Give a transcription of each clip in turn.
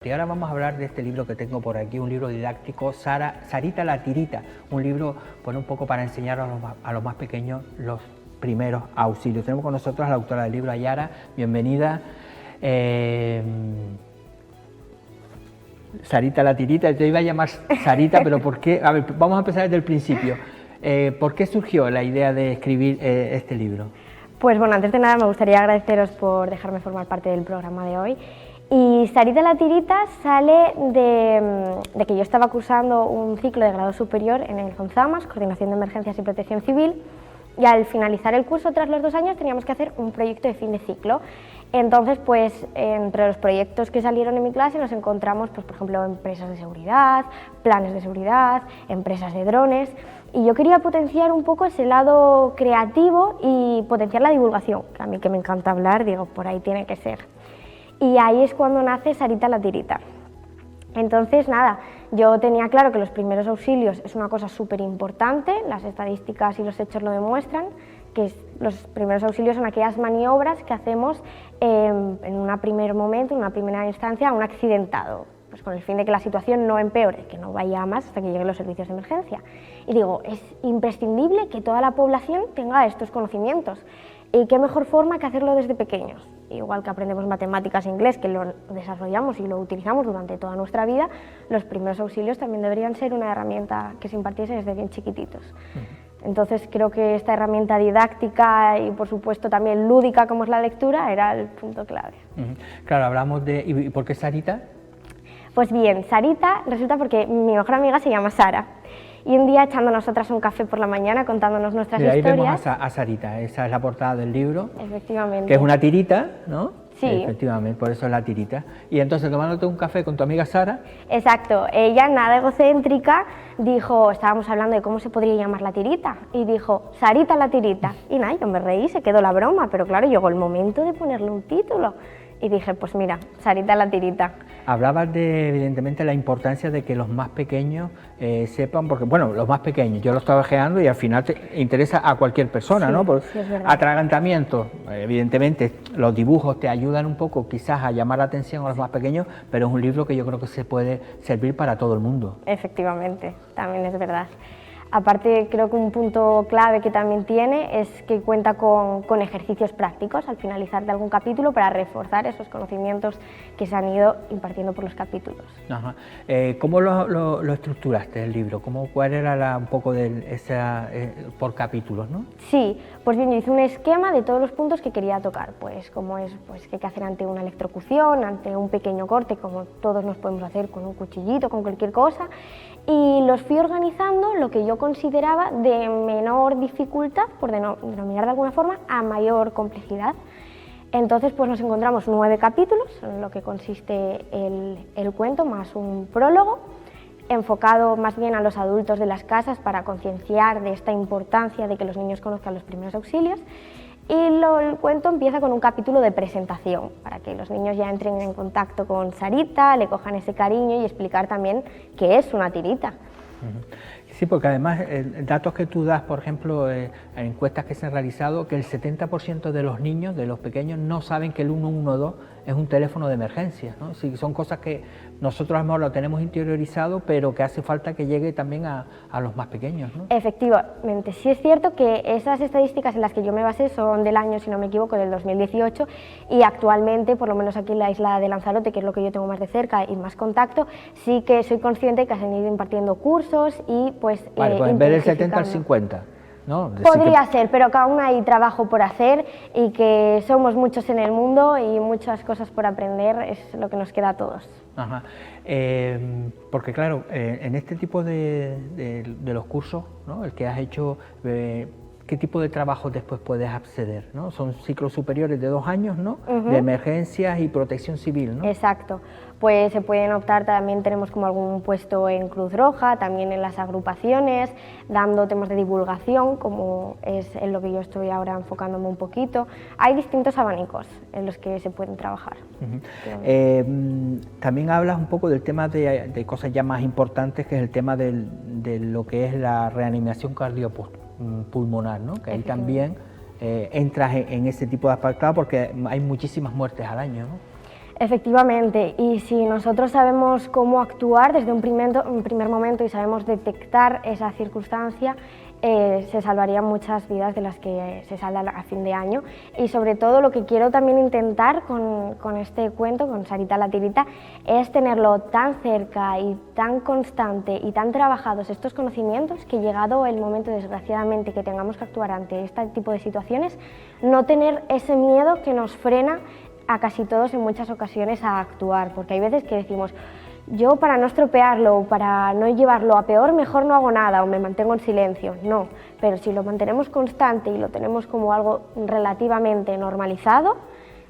Y ahora vamos a hablar de este libro que tengo por aquí, un libro didáctico, Sarita la Tirita, un libro un poco para enseñar a los más pequeños los primeros auxilios. Tenemos con nosotros a la autora del libro, Ayara, bienvenida. Sarita la Tirita, te iba a llamar Sarita, pero ¿por qué? A ver, vamos a empezar desde el principio. ¿Por qué surgió la idea de escribir este libro? Pues bueno, antes de nada me gustaría agradeceros por dejarme formar parte del programa de hoy. Y Sarita la Tirita sale de que yo estaba cursando un ciclo de grado superior en el CONZAMAS, Coordinación de Emergencias y Protección Civil, y al finalizar el curso, tras los 2 años, teníamos que hacer un proyecto de fin de ciclo. Entonces, pues entre los proyectos que salieron en mi clase nos encontramos, pues, por ejemplo, empresas de seguridad, planes de seguridad, empresas de drones, y yo quería potenciar un poco ese lado creativo y potenciar la divulgación, que a mí que me encanta hablar, digo, por ahí tiene que ser. Y ahí es cuando nace Sarita la Tirita. Entonces, nada, yo tenía claro que los primeros auxilios es una cosa súper importante, las estadísticas y los hechos lo demuestran, que los primeros auxilios son aquellas maniobras que hacemos en un primer momento, en una primera instancia, a un accidentado, pues con el fin de que la situación no empeore, que no vaya a más hasta que lleguen los servicios de emergencia. Y digo, es imprescindible que toda la población tenga estos conocimientos. ¿Y qué mejor forma que hacerlo desde pequeños? Igual que aprendemos matemáticas e inglés, que lo desarrollamos y lo utilizamos durante toda nuestra vida, los primeros auxilios también deberían ser una herramienta que se impartiese desde bien chiquititos. Entonces creo que esta herramienta didáctica y por supuesto también lúdica como es la lectura era el punto clave. Claro, hablamos de... ¿Y por qué Sarita? Pues bien, Sarita resulta porque mi mejor amiga se llama Sara. Y un día, echando nosotras un café por la mañana, contándonos nuestras historias... Ahí vemos a Sarita, esa es la portada del libro. Efectivamente. Que es una tirita, ¿no? Sí. Efectivamente, por eso es la tirita. Y entonces, tomándote un café con tu amiga Sara... Exacto, ella, nada egocéntrica, dijo, estábamos hablando de cómo se podría llamar la tirita, y dijo, Sarita la Tirita. Y nada, yo me reí, se quedó la broma, pero claro, llegó el momento de ponerle un título. Y dije, pues mira, Sarita la Tirita. Hablabas de, evidentemente, la importancia de que los más pequeños sepan, porque, bueno, los más pequeños, yo lo estaba ojeando y al final te interesa a cualquier persona, sí, ¿no? Por sí, es verdad. Atragantamiento, evidentemente, los dibujos te ayudan un poco quizás a llamar la atención a los más pequeños, pero es un libro que yo creo que se puede servir para todo el mundo. Efectivamente, también es verdad. Aparte, creo que un punto clave que también tiene es que cuenta con ejercicios prácticos al finalizar de algún capítulo para reforzar esos conocimientos que se han ido impartiendo por los capítulos. Ajá. ¿Cómo lo estructuraste el libro? ¿Cuál era un poco por capítulos, no? Sí, pues bien, yo hice un esquema de todos los puntos que quería tocar, pues como es pues, qué hay que hacer ante una electrocución, ante un pequeño corte, como todos nos podemos hacer con un cuchillito, con cualquier cosa, y los fui organizando lo que yo consideraba de menor dificultad, por denominar de alguna forma, a mayor complejidad. Entonces pues nos encontramos 9 capítulos, en lo que consiste el cuento, más un prólogo, enfocado más bien a los adultos de las casas para concienciar de esta importancia de que los niños conozcan los primeros auxilios. Y el cuento empieza con un capítulo de presentación, para que los niños ya entren en contacto con Sarita, le cojan ese cariño y explicar también qué es una tirita. Sí, porque además, datos que tú das, por ejemplo, en encuestas que se han realizado, que el 70% de los niños, de los pequeños, no saben que el 112 es un teléfono de emergencia, ¿no? Sí, son cosas que nosotros a lo mejor lo tenemos interiorizado, pero que hace falta que llegue también a los más pequeños, ¿no? Efectivamente, sí es cierto que esas estadísticas en las que yo me basé son del año, si no me equivoco, del 2018, y actualmente, por lo menos aquí en la isla de Lanzarote, que es lo que yo tengo más de cerca y más contacto, sí que soy consciente que se han ido impartiendo cursos y pues... Vale, pues en vez del 70 al 50. ¿No? Podría ser, pero que aún hay trabajo por hacer y que somos muchos en el mundo y muchas cosas por aprender, es lo que nos queda a todos. Ajá. Porque claro, en este tipo de los cursos, ¿no? El que has hecho, ¿qué tipo de trabajo después puedes acceder, ¿no? Son ciclos superiores de 2 años, ¿no? De emergencias y protección civil, ¿no? Exacto. Pues se pueden optar, también tenemos como algún puesto en Cruz Roja, también en las agrupaciones, dando temas de divulgación, como es en lo que yo estoy ahora enfocándome un poquito. Hay distintos abanicos en los que se pueden trabajar. También hablas un poco del tema de cosas ya más importantes, que es el tema de lo que es la reanimación cardiopulmonar, ¿no? Que ahí también entras en ese tipo de apartado porque hay muchísimas muertes al año, ¿no? Efectivamente, y si nosotros sabemos cómo actuar desde un primer momento y sabemos detectar esa circunstancia, se salvarían muchas vidas de las que se saldan a fin de año. Y sobre todo lo que quiero también intentar con este cuento, con Sarita la tirita, es tenerlo tan cerca y tan constante y tan trabajados estos conocimientos que, llegado el momento desgraciadamente que tengamos que actuar ante este tipo de situaciones, no tener ese miedo que nos frena a casi todos en muchas ocasiones a actuar, porque hay veces que decimos: yo, para no estropearlo, para no llevarlo a peor, mejor no hago nada o me mantengo en silencio. No, pero si lo mantenemos constante y lo tenemos como algo relativamente normalizado,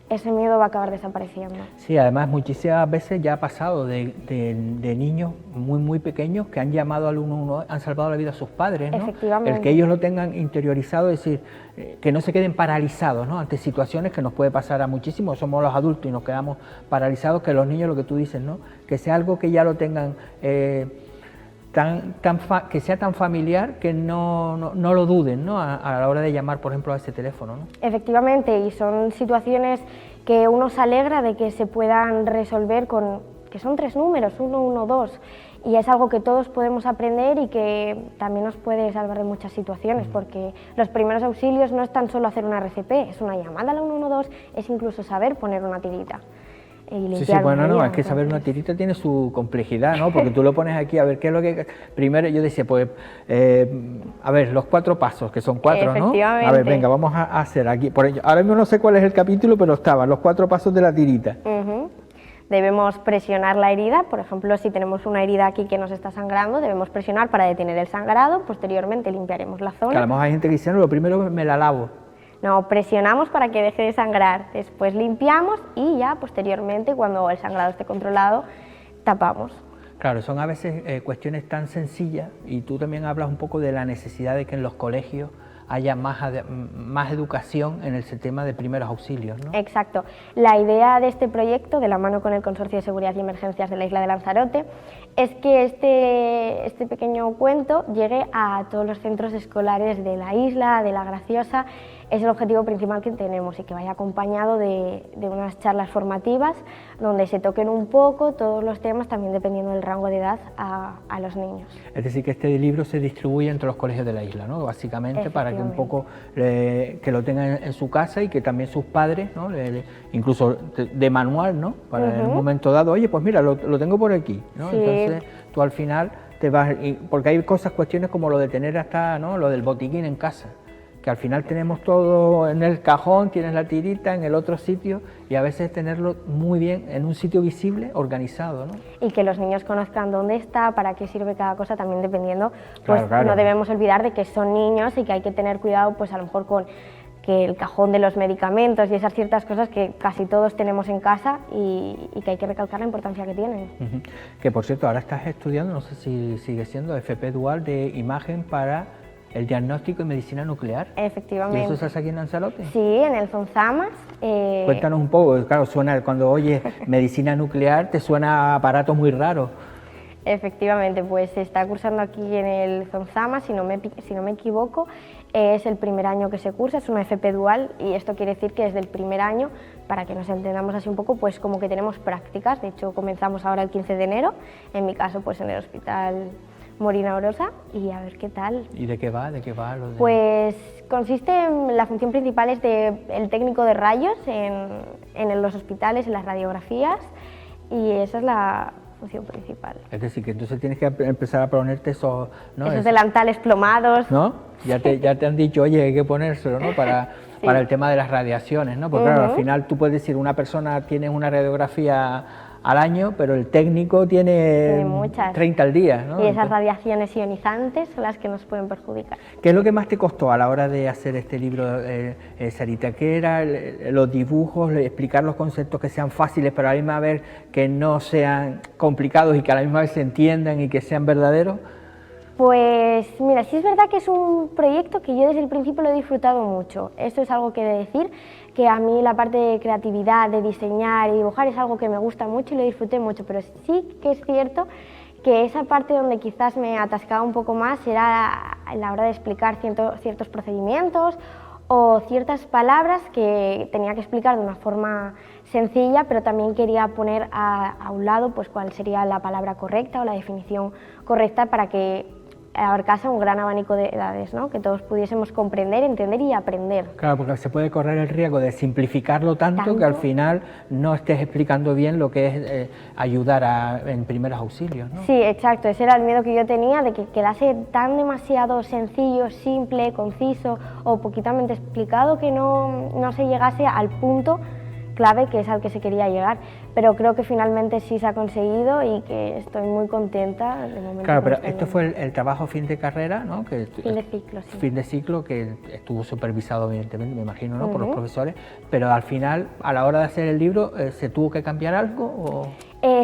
ese miedo va a acabar desapareciendo. Sí, además muchísimas veces ya ha pasado de niños muy pequeños que han llamado al 111, han salvado la vida a sus padres, ¿no? Efectivamente. El que ellos lo tengan interiorizado, es decir, que no se queden paralizados, ¿no?, ante situaciones que nos puede pasar a muchísimos, somos los adultos y nos quedamos paralizados, que los niños, lo que tú dices, ¿no?, que sea algo que ya lo tengan que sea tan familiar que no lo duden, ¿no?, a la hora de llamar, por ejemplo, a ese teléfono, ¿no? Efectivamente, y son situaciones que uno se alegra de que se puedan resolver que son 3 números, 112, y es algo que todos podemos aprender y que también nos puede salvar de muchas situaciones, porque los primeros auxilios no es tan solo hacer una RCP, es una llamada al 112, es incluso saber poner una tirita. Sí, bueno, no, es que saber una tirita tiene su complejidad, ¿no? Porque tú lo pones aquí, a ver qué es lo que... Primero yo decía, pues, a ver, los 4 pasos, que son 4, ¿no? A ver, venga, vamos a hacer aquí, por ello, ahora mismo no sé cuál es el capítulo, pero estaban los 4 pasos de la tirita. Debemos presionar la herida, por ejemplo, si tenemos una herida aquí que nos está sangrando, debemos presionar para detener el sangrado, posteriormente limpiaremos la zona. Que a lo mejor hay gente que dice: no, lo primero me la lavo. No, presionamos para que deje de sangrar, después limpiamos y ya posteriormente, cuando el sangrado esté controlado, tapamos. Claro, son a veces cuestiones tan sencillas, y tú también hablas un poco de la necesidad de que en los colegios haya más educación en el tema de primeros auxilios, ¿no? Exacto. La idea de este proyecto, de la mano con el Consorcio de Seguridad y Emergencias de la isla de Lanzarote, es que este pequeño cuento llegue a todos los centros escolares de la isla, de La Graciosa. Es el objetivo principal que tenemos, y que vaya acompañado de unas charlas formativas donde se toquen un poco todos los temas, también dependiendo del rango de edad, a los niños. Es decir, que este libro se distribuye entre los colegios de la isla, ¿no?, básicamente, para que un poco que lo tengan en su casa, y que también sus padres, ¿no?, incluso de manual, ¿no?, para en un momento dado: oye, pues mira, lo tengo por aquí, ¿no? Sí. Entonces tú al final te vas, porque hay cuestiones como lo de tener hasta, ¿no?, lo del botiquín en casa, que al final tenemos todo en el cajón, tienes la tirita en el otro sitio, y a veces tenerlo muy bien en un sitio visible, organizado, ¿no? Y que los niños conozcan dónde está, para qué sirve cada cosa, también dependiendo, pues claro. No debemos olvidar de que son niños y que hay que tener cuidado, pues a lo mejor con que el cajón de los medicamentos y esas ciertas cosas que casi todos tenemos en casa, y que hay que recalcar la importancia que tienen. Que por cierto, ahora estás estudiando, no sé si sigue siendo FP Dual de imagen para el diagnóstico y medicina nuclear. Efectivamente. ¿Y eso se hace aquí en Lanzarote? Sí, en el Zonzamas. Cuéntanos un poco, claro, suena, cuando oyes medicina nuclear te suena a aparatos muy raros. Efectivamente, pues se está cursando aquí en el Zonzamas, si no me equivoco, es el primer año que se cursa, es una FP Dual, y esto quiere decir que desde el primer año, para que nos entendamos así un poco, pues como que tenemos prácticas. De hecho, comenzamos ahora el 15 de enero, en mi caso pues en el Hospital Morina Orosa, y a ver qué tal. ¿Y de qué va? Pues consiste en, la función principal es el técnico de rayos en los hospitales, en las radiografías, y esa es la función principal. Es decir, que entonces tienes que empezar a ponerte esos, ¿no?, esos delantales plomados, ¿no? Ya te han dicho: oye, hay que ponérselo, ¿no?, para el tema de las radiaciones, ¿no? Porque claro, al final tú puedes decir, una persona tiene una radiografía al año, pero el técnico tiene muchas. 30 al día, ¿no? Y esas radiaciones ionizantes son las que nos pueden perjudicar. ¿Qué es lo que más te costó a la hora de hacer este libro, Sarita? ¿Qué eran los dibujos, explicar los conceptos que sean fáciles, pero a la misma vez que no sean complicados y que a la misma vez se entiendan y que sean verdaderos? Pues mira, sí es verdad que es un proyecto que yo desde el principio lo he disfrutado mucho. Esto es algo que he de decir, que a mí la parte de creatividad, de diseñar y dibujar es algo que me gusta mucho y lo disfruté mucho, pero sí que es cierto que esa parte donde quizás me atascaba un poco más era a la hora de explicar ciertos procedimientos o ciertas palabras que tenía que explicar de una forma sencilla, pero también quería poner a un lado pues cuál sería la palabra correcta o la definición correcta para que abarcase un gran abanico de edades, ¿no? Que todos pudiésemos comprender, entender y aprender. Claro, porque se puede correr el riesgo de simplificarlo tanto que al final no estés explicando bien lo que es ayudar en primeros auxilios, ¿no? Sí, exacto, ese era el miedo que yo tenía, de que quedase tan demasiado sencillo, simple, conciso o poquitamente explicado que no se llegase al punto clave que es al que se quería llegar, pero creo que finalmente sí se ha conseguido y que estoy muy contenta. De momento. Claro, pero esto fue el trabajo fin de carrera, ¿no? Fin de ciclo, sí. Fin de ciclo que estuvo supervisado evidentemente, me imagino, ¿no? Por los profesores, pero al final, a la hora de hacer el libro, ¿se tuvo que cambiar algo? ¿O?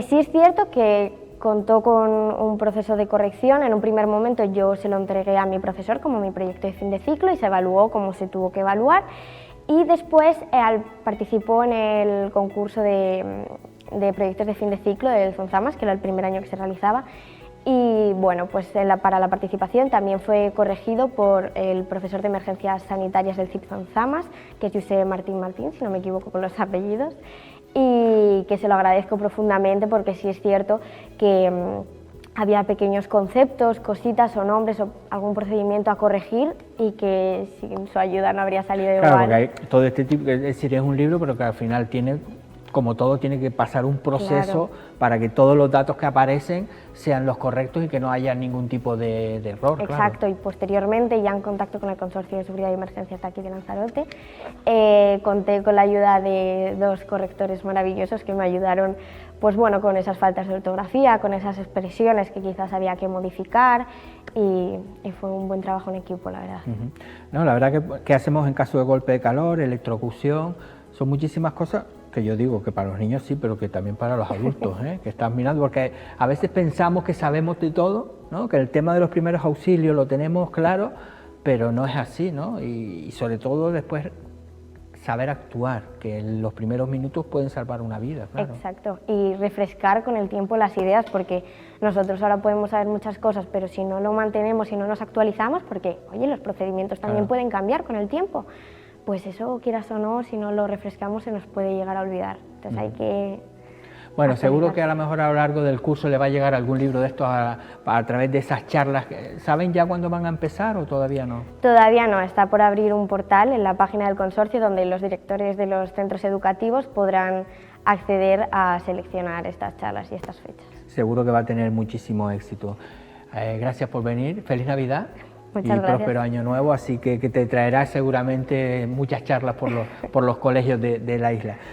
Sí es cierto que contó con un proceso de corrección. En un primer momento yo se lo entregué a mi profesor como mi proyecto de fin de ciclo y se evaluó como se tuvo que evaluar. Y después participó en el concurso de proyectos de fin de ciclo del Zonzamas, que era el primer año que se realizaba. Y bueno, pues para la participación también fue corregido por el profesor de emergencias sanitarias del CIP Zonzamas, que es José Martín Martín, si no me equivoco con los apellidos, y que se lo agradezco profundamente porque sí es cierto que había pequeños conceptos, cositas o nombres o algún procedimiento a corregir y que sin su ayuda no habría salido igual. Claro, porque hay todo este tipo, es decir, es un libro, pero que al final tiene, como todo, tiene que pasar un proceso para que todos los datos que aparecen sean los correctos y que no haya ningún tipo de error. Exacto, claro. Y posteriormente, ya en contacto con el Consorcio de Seguridad y Emergencias de aquí de Lanzarote, conté con la ayuda de dos correctores maravillosos que me ayudaron pues bueno, con esas faltas de ortografía, con esas expresiones que quizás había que modificar y fue un buen trabajo en equipo, la verdad. No, la verdad que hacemos en caso de golpe de calor, electrocución, son muchísimas cosas que yo digo que para los niños sí, pero que también para los adultos, que están mirando, porque a veces pensamos que sabemos de todo, ¿no? Que el tema de los primeros auxilios lo tenemos claro, pero no es así, ¿no? Y sobre todo después saber actuar, que en los primeros minutos pueden salvar una vida, claro. Exacto, y refrescar con el tiempo las ideas, porque nosotros ahora podemos saber muchas cosas, pero si no lo mantenemos, si no nos actualizamos, porque, oye, los procedimientos también pueden cambiar con el tiempo, pues eso, quieras o no, si no lo refrescamos, se nos puede llegar a olvidar. Entonces hay que... Bueno, seguro que a lo mejor a lo largo del curso le va a llegar algún libro de estos a través de esas charlas. ¿Saben ya cuándo van a empezar o todavía no? Todavía no, está por abrir un portal en la página del consorcio donde los directores de los centros educativos podrán acceder a seleccionar estas charlas y estas fechas. Seguro que va a tener muchísimo éxito. Gracias por venir, feliz Navidad. Muchas gracias. Próspero año nuevo, así que te traerá seguramente muchas charlas por los colegios de la isla.